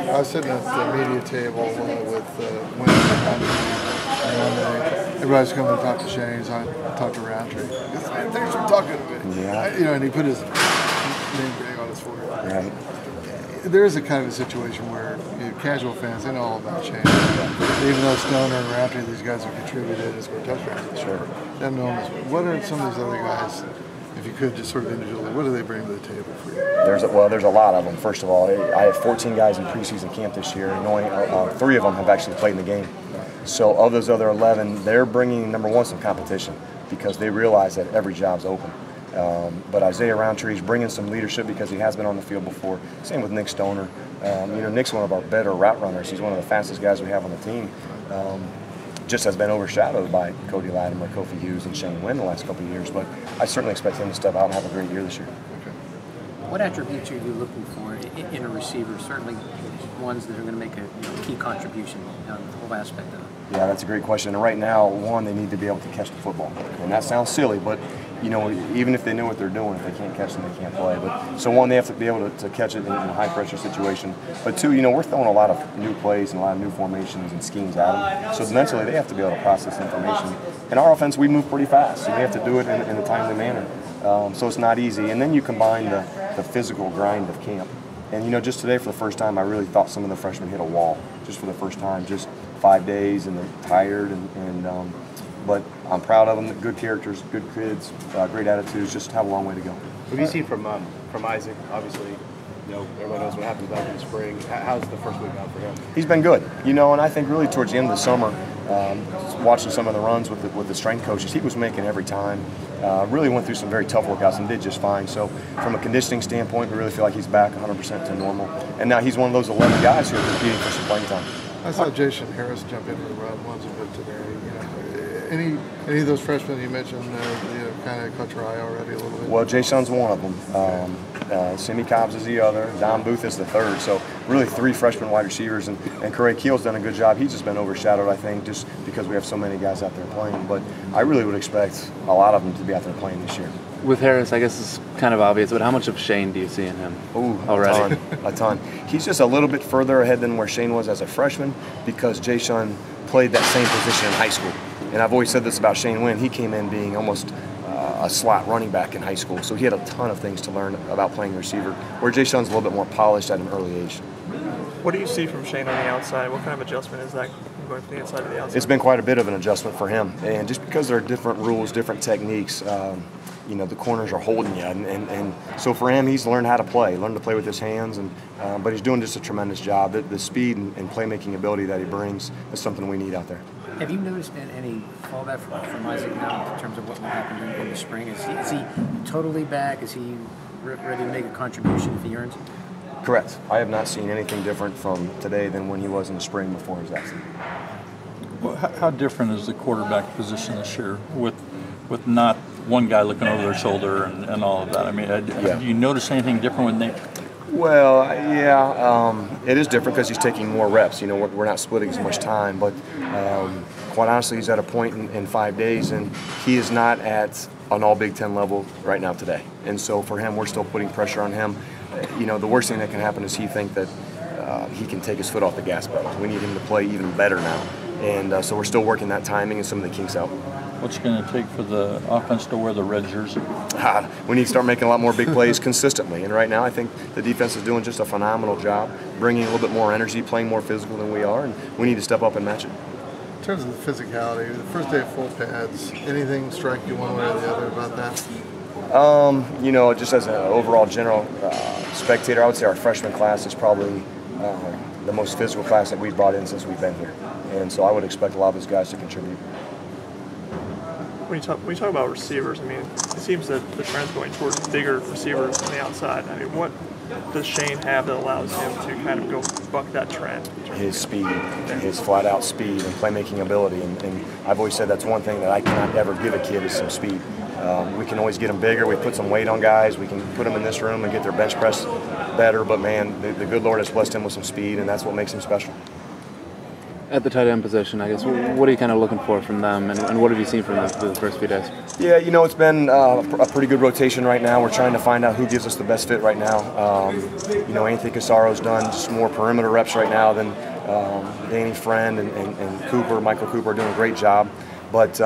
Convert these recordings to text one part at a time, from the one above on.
I was sitting at the media table with Wayne, and everybody's coming to talk to Shane. So I talked to Roundtree. Thanks for talking to me. Yeah. And he put his name tag on his forehead. Right. There is a kind of a situation where casual fans, they know all about Shane. Even though Stoner and Roundtree, these guys have contributed and scored touchdowns. Sure. They know him. What are some of these other guys? If you could just sort of individually, what do they bring to the table for you? There's a lot of them. First of all, I have 14 guys in preseason camp this year, and only 3 of them have actually played in the game. So of those other 11, they're bringing, number one, some competition because they realize that every job's open. But Isaiah Roundtree is bringing some leadership because he has been on the field before. Same with Nick Stoner. Nick's one of our better route runners. He's one of the fastest guys we have on the team. Just has been overshadowed by Cody Latimer, Kofi Hughes, and Shane Wynn the last couple of years. But I certainly expect him to step out and have a great year this year. Okay. What attributes are you looking for in a receiver? Certainly ones that are going to make a key contribution on the whole aspect of it. Yeah, that's a great question. And right now, one, they need to be able to catch the football. And that sounds silly, but even if they know what they're doing, if they can't catch them, they can't play. But so one, they have to be able to catch it in a high pressure situation. But two, we're throwing a lot of new plays and a lot of new formations and schemes at them. So mentally, they have to be able to process information. In our offense, we move pretty fast, so we have to do it in a timely manner. So it's not easy. And then you combine the physical grind of camp. And just today, for the first time, I really thought some of the freshmen hit a wall. Just for the first time, just 5 days, and they're tired. But I'm proud of them. Good characters, good kids, great attitudes. Just have a long way to go. What have you seen from Isaac? Obviously, everyone knows what happens back in the spring. How's the first week out for him? He's been good, and I think really towards the end of the summer, watching some of the runs with the strength coaches, he was making every time. Really went through some very tough workouts and did just fine. So from a conditioning standpoint, we really feel like he's back 100% to normal. And now he's one of those 11 guys who are competing for some playing time. I saw Jason Harris jump into the run once a bit today. Any of those freshmen you mentioned kind of caught your eye already a little bit? Well, Jason's one of them. Simi Cobbs is the other. Don Booth is the third. So really 3 freshman wide receivers. And Corey Keel's done a good job. He's just been overshadowed, I think, just because we have so many guys out there playing. But I really would expect a lot of them to be out there playing this year. With Harris, I guess it's kind of obvious, but how much of Shane do you see in him already? A ton. He's just a little bit further ahead than where Shane was as a freshman because Jason played that same position in high school. And I've always said this about Shane Wynn. He came in being almost a slot running back in high school, so he had a ton of things to learn about playing receiver, where Jason's a little bit more polished at an early age. What do you see from Shane on the outside? What kind of adjustment is that going from the inside to the outside? It's been quite a bit of an adjustment for him, and just because there are different rules, different techniques, the corners are holding you, and so for him, he's learned how to play with his hands, but he's doing just a tremendous job. The speed and playmaking ability that he brings is something we need out there. Have you noticed any fallback from Isaac now in terms of what will happen in the spring? Is he totally back? Is he ready to make a contribution if he earns it? Correct. I have not seen anything different from today than when he was in the spring before his accident. Well, how different is the quarterback position this year with not one guy looking over their shoulder and all of that? I mean, do you notice anything different with Nick? Well, it is different because he's taking more reps. We're not splitting as much time, but quite honestly, he's at a point in 5 days, and he is not at an all Big Ten level right now today. And so for him, we're still putting pressure on him. The worst thing that can happen is he think that he can take his foot off the gas pedal. We need him to play even better now, and so we're still working that timing and some of the kinks out. What's it going to take for the offense to wear the red jersey? We need to start making a lot more big plays consistently. And right now, I think the defense is doing just a phenomenal job, bringing a little bit more energy, playing more physical than we are, and we need to step up and match it. In terms of the physicality, the first day of full pads, anything strike you one way or the other about that? Just as an overall general spectator, I would say our freshman class is probably the most physical class that we've brought in since we've been here. And so I would expect a lot of those guys to contribute. When you talk about receivers, it seems that the trend's going towards bigger receivers on the outside. What does Shane have that allows him to kind of go buck that trend? His speed, his flat-out speed and playmaking ability. And I've always said that's one thing that I cannot ever give a kid is some speed. We can always get them bigger. We put some weight on guys. We can put them in this room and get their bench press better. But, man, the good Lord has blessed him with some speed, and that's what makes him special. At the tight end position, I guess, what are you kind of looking for from them, and what have you seen from them through the first few days? Yeah, it's been a pretty good rotation right now. We're trying to find out who gives us the best fit right now. Anthony Casaro's done just more perimeter reps right now than Danny Friend and Cooper. Michael Cooper are doing a great job. But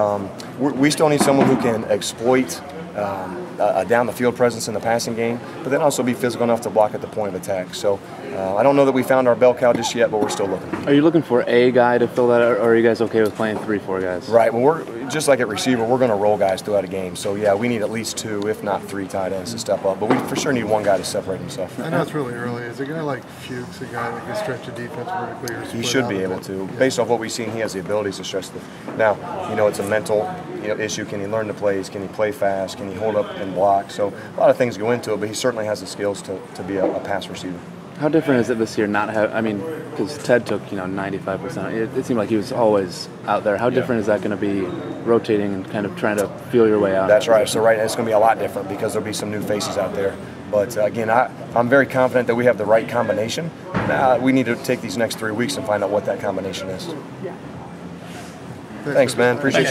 we still need someone who can exploit a down-the-field presence in the passing game, but then also be physical enough to block at the point of attack. So I don't know that we found our bell cow just yet, but we're still looking. Are you looking for a guy to fill that, or are you guys okay with playing 3-4 guys? Right. Well, we're just like at receiver, we're going to roll guys throughout a game. So, yeah, we need at least 2, if not 3 tight ends to step up. But we for sure need one guy to separate himself. I know it's really early. Is a guy like Fuchs a guy that can stretch the defense vertically? Or He should be able to. Yeah. Based off what we've seen, he has the abilities to stretch the. Now, it's a mental issue. Can he learn the plays? Can he play fast? Can he hold up and block? So a lot of things go into it, but he certainly has the skills to be a pass receiver. How different is it this year not have, because Ted took, 95%. It seemed like he was always out there. How different is that going to be rotating and kind of trying to feel your way out? That's right. So it's going to be a lot different because there'll be some new faces out there. But again, I'm very confident that we have the right combination. We need to take these next 3 weeks and find out what that combination is. Thanks, man. Appreciate you.